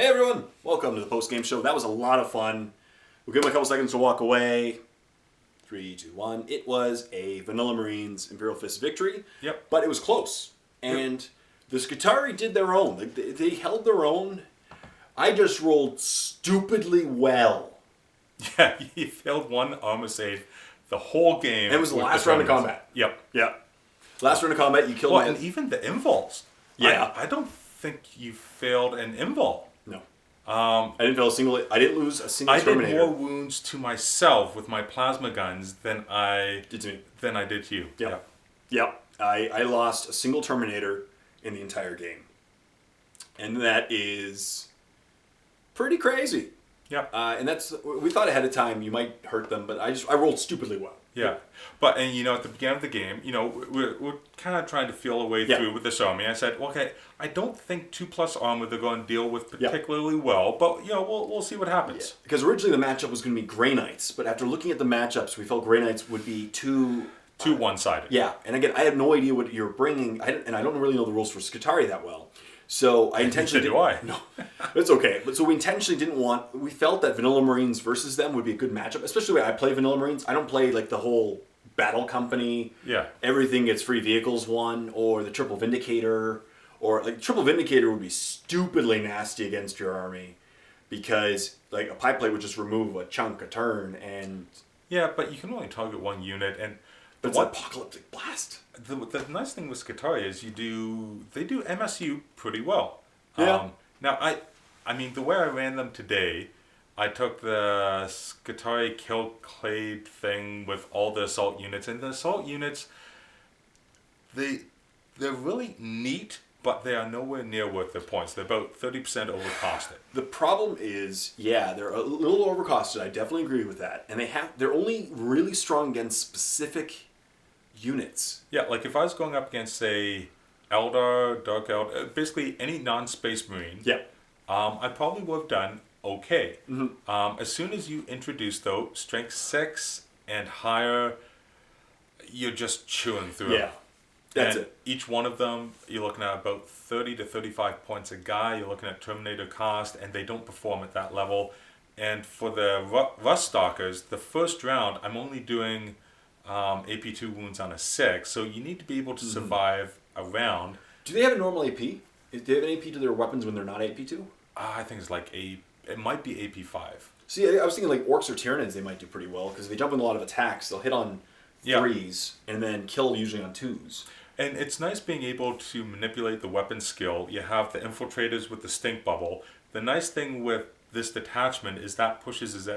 Hey everyone, welcome to the post-game show. That was a lot of fun. We'll give them a couple seconds to walk away. 3, 2, 1. It was a Vanilla Marines Imperial Fist victory. Yep. But it was close. And the Skitarii did their own. Like, they held their own. I just rolled stupidly well. Yeah, he failed one armor save the whole game. And it was the last round of combat. Yep. Yeah. Last round of combat, you killed Well, and even the invols. Yeah. I don't think you failed an invol. No. I didn't fail a single. I didn't lose a single I Terminator. did more wounds to myself with my plasma guns than I did to me. Than I did to you. Yep. Yep. I lost a single Terminator in the entire game. And that is pretty crazy. Yeah. And that's, we thought ahead of time you might hurt them, but I rolled stupidly well. Yeah. But, and you know, at the beginning of the game, you know, we're kind of trying to feel a way through with this army. I said, okay, I don't think 2+ armor they're going to deal with particularly well, but, you know, we'll see what happens. Yeah. Because originally the matchup was going to be Grey Knights, but after looking at the matchups, we felt Grey Knights would be too one-sided. Yeah. And again, I had no idea what you're bringing, and I don't really know the rules for Skitarii that well. So I intentionally didn't. No, it's okay. But so we intentionally didn't want. We felt that Vanilla Marines versus them would be a good matchup, especially when I play Vanilla Marines. I don't play like the whole battle company. Yeah. Everything gets free vehicles one, or the triple Vindicator, or like triple Vindicator would be stupidly nasty against your army, because like a pipe plate would just remove a chunk a turn, and yeah, but you can only target one unit, and but it's an apocalyptic blast. The nice thing with Skitarii is they do MSU pretty well. Yeah. Now I mean the way I ran them today, I took the Skitarii kill clade thing with all the assault units, and the assault units, they're really neat, but they are nowhere near worth their points. They're about 30% overcosted. The problem is, they're a little overcosted. I definitely agree with that, and they're only really strong against specific units. Yeah, like if I was going up against, say, Eldar, Dark Eldar, basically any non-space marine, I probably would have done okay. Mm-hmm. As soon as you introduce, though, strength 6 and higher, you're just chewing through them. That's it. Each one of them, you're looking at about 30 to 35 points a guy. You're looking at Terminator cost, and they don't perform at that level. And for the Rust Stalkers, the first round, I'm only doing AP2 wounds on a 6, so you need to be able to survive a round. Do they have a normal AP? Do they have an AP to their weapons when they're not AP2? I think it's like it might be AP5. See, I was thinking like Orcs or Tyranids they might do pretty well, because if they jump in a lot of attacks, they'll hit on 3s and then kill usually on 2s. And it's nice being able to manipulate the weapon skill. You have the infiltrators with the stink bubble. The nice thing with this detachment is that pushes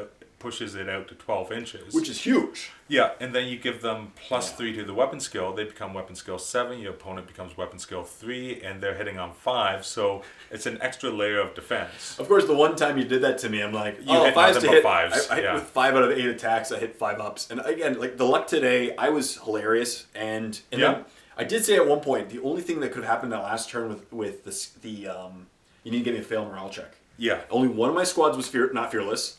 it out to 12 inches. Which is huge. Yeah, and then you give them +3 to the weapon skill. They become weapon skill 7. Your opponent becomes weapon skill 3, and they're hitting on 5. So it's an extra layer of defense. Of course, the one time you did that to me, I'm like, you hit if I was to hit 5s. I hit with 5 out of 8 attacks, I hit 5 ups. And again, like the luck today, I was hilarious. And then I did say at one point, the only thing that could have happened that last turn with this, you need to give me a fail morale check. Yeah. Only one of my squads was not fearless.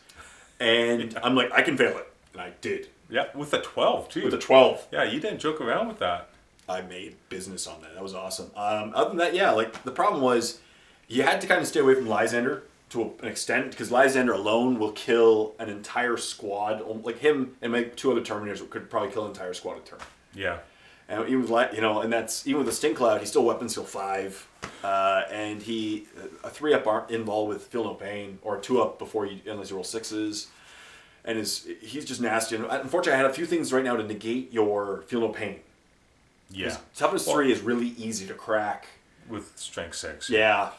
And I'm like, I can fail it. And I did. Yeah, with a 12, too. With a 12. Yeah, you didn't joke around with that. I made business on that. That was awesome. Other than that, like, the problem was you had to kind of stay away from Lysander to an extent, because Lysander alone will kill an entire squad. Like him and maybe 2 other Terminators could probably kill an entire squad a turn. Yeah. And even with, and that's even with the Stink Cloud, he's still weapon skill 5, and he a 3-up involved with Feel No Pain, or a 2-up unless you roll 6s, and he's just nasty. And unfortunately, I had a few things right now to negate your Feel No Pain. Yeah, toughness 3 is really easy to crack with strength 6. Yeah,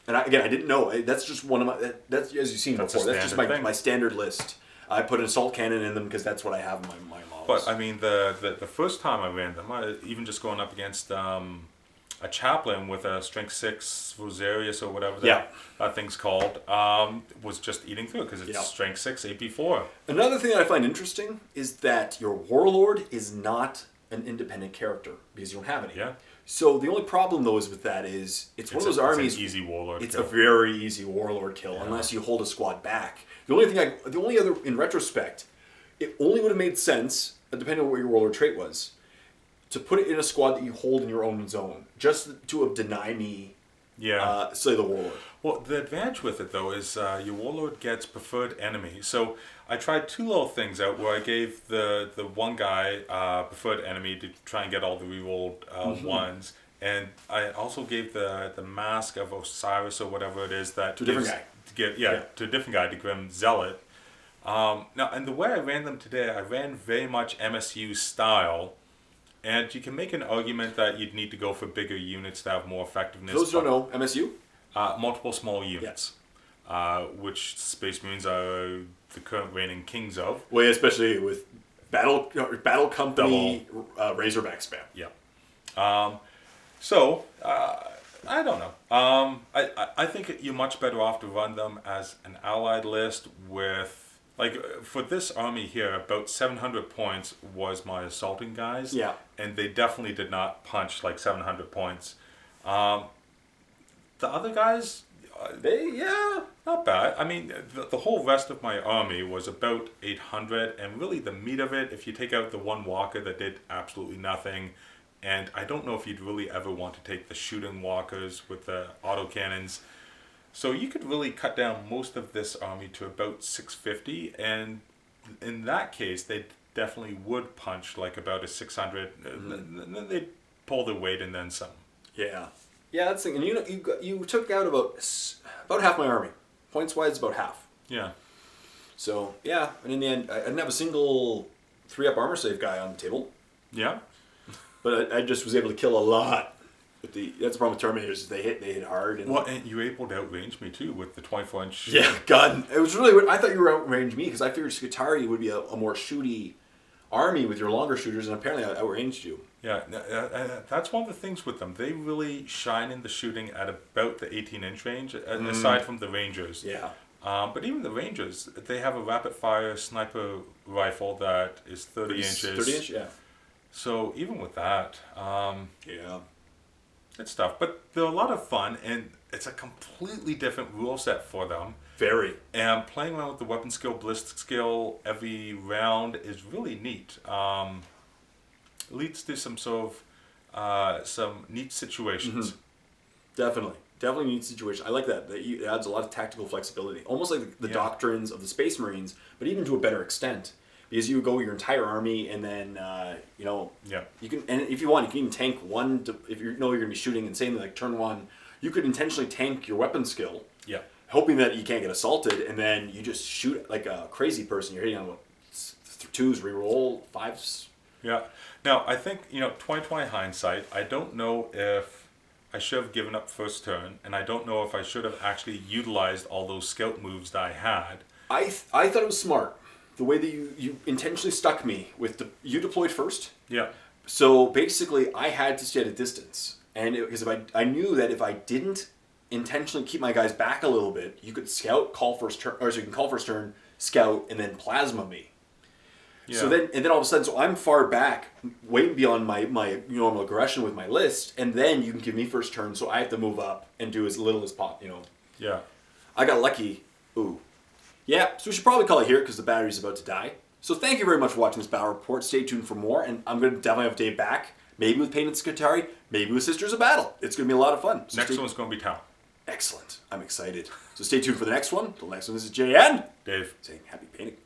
and I didn't know. That's just one of my. That's as you've seen before. That's just my standard list. I put an assault cannon in them because that's what I have in my models. But I mean, the first time I ran them, even just going up against a chaplain with a strength 6 Rosarius or whatever that thing's called, was just eating through it because it's strength 6 AP4. Another thing that I find interesting is that your warlord is not an independent character because you don't have any. Yeah. So the only problem though is with that is it's one of those armies. It's an easy warlord. It's a very easy warlord kill unless you hold a squad back. The only other in retrospect, it only would have made sense, depending on what your warlord trait was, to put it in a squad that you hold in your own zone, just to deny me Yeah. Slay the Warlord. Well, the advantage with it though is your warlord gets preferred enemy. So I tried two little things out where I gave the one guy preferred enemy to try and get all the rerolled ones, and I also gave the mask of Osiris or whatever it is that To a different guy. to give to a different guy, to Grim Zealot. Now, and the way I ran them today, I ran very much MSU style. And you can make an argument that you'd need to go for bigger units to have more effectiveness. For those who don't know, MSU? Multiple small units, which Space Marines are the current reigning kings of. Well, yeah, especially with Battle Company Razorback spam. Yeah. I don't know. I think you're much better off to run them as an allied list with, like, for this army here, about 700 points was my assaulting guys. Yeah. And they definitely did not punch like 700 points. The other guys, not bad. I mean, the whole rest of my army was about 800, and really the meat of it, if you take out the one walker that did absolutely nothing, and I don't know if you'd really ever want to take the shooting walkers with the autocannons. So you could really cut down most of this army to about 650, and in that case, they definitely would punch like about a 600. And then they'd pull their weight and then some. Yeah. Yeah, that's the thing. And you took out about half my army. Points wise, about half. Yeah. So, yeah. And in the end, I didn't have a single 3-up armor save guy on the table. Yeah. But I just was able to kill a lot. That's the problem with Terminators, is they hit hard. And Well, and you were able to outrange me too with the 24-inch. yeah, gun. It was really weird. I thought you were outranged me because I figured Skitarii would be a more shooty army with your longer shooters, and apparently I outranged you. Yeah, that's one of the things with them. They really shine in the shooting at about the 18-inch range, aside from the Rangers. Yeah. But even the Rangers, they have a rapid-fire sniper rifle that is 30 inches. 30 inch, yeah. So even with that, Yeah. it's tough. But they're a lot of fun, and it's a completely different rule set for them. Very. And playing around with the weapon skill, ballistic skill every round is really neat. It leads to some sort of some neat situations. Definitely neat situation. I like that. It adds a lot of tactical flexibility, almost like the doctrines of the Space Marines, but even to a better extent. Because you go your entire army, and then you can, and if you want, you can even tank one. If you know you're going to be shooting insanely, like turn one, you could intentionally tank your weapon skill. Yeah. Hoping that you can't get assaulted, and then you just shoot like a crazy person. You're hitting on 2s, reroll 5s. Yeah. Now, I think, 2020 hindsight, I don't know if I should have given up first turn, and I don't know if I should have actually utilized all those scout moves that I had. I thought it was smart. The way that you intentionally stuck me with you deployed first. Yeah. So basically, I had to stay at a distance, and because I knew that if I didn't intentionally keep my guys back a little bit, you could scout, call first turn, or so you can call first turn, scout, and then plasma me. Yeah. So then all of a sudden, so I'm far back, way beyond my normal aggression with my list, and then you can give me first turn, so I have to move up and do as little as possible. Yeah. I got lucky. Ooh. Yeah, so we should probably call it here because the battery's about to die. So thank you very much for watching this battle report. Stay tuned for more, and I'm going to definitely have Dave back. Maybe with Pain and Skitarii, maybe with Sisters of Battle. It's going to be a lot of fun. So next one's going to be Town. Excellent. I'm excited. So stay tuned for the next one. Till next one, this is JN. Dave. Saying happy painting.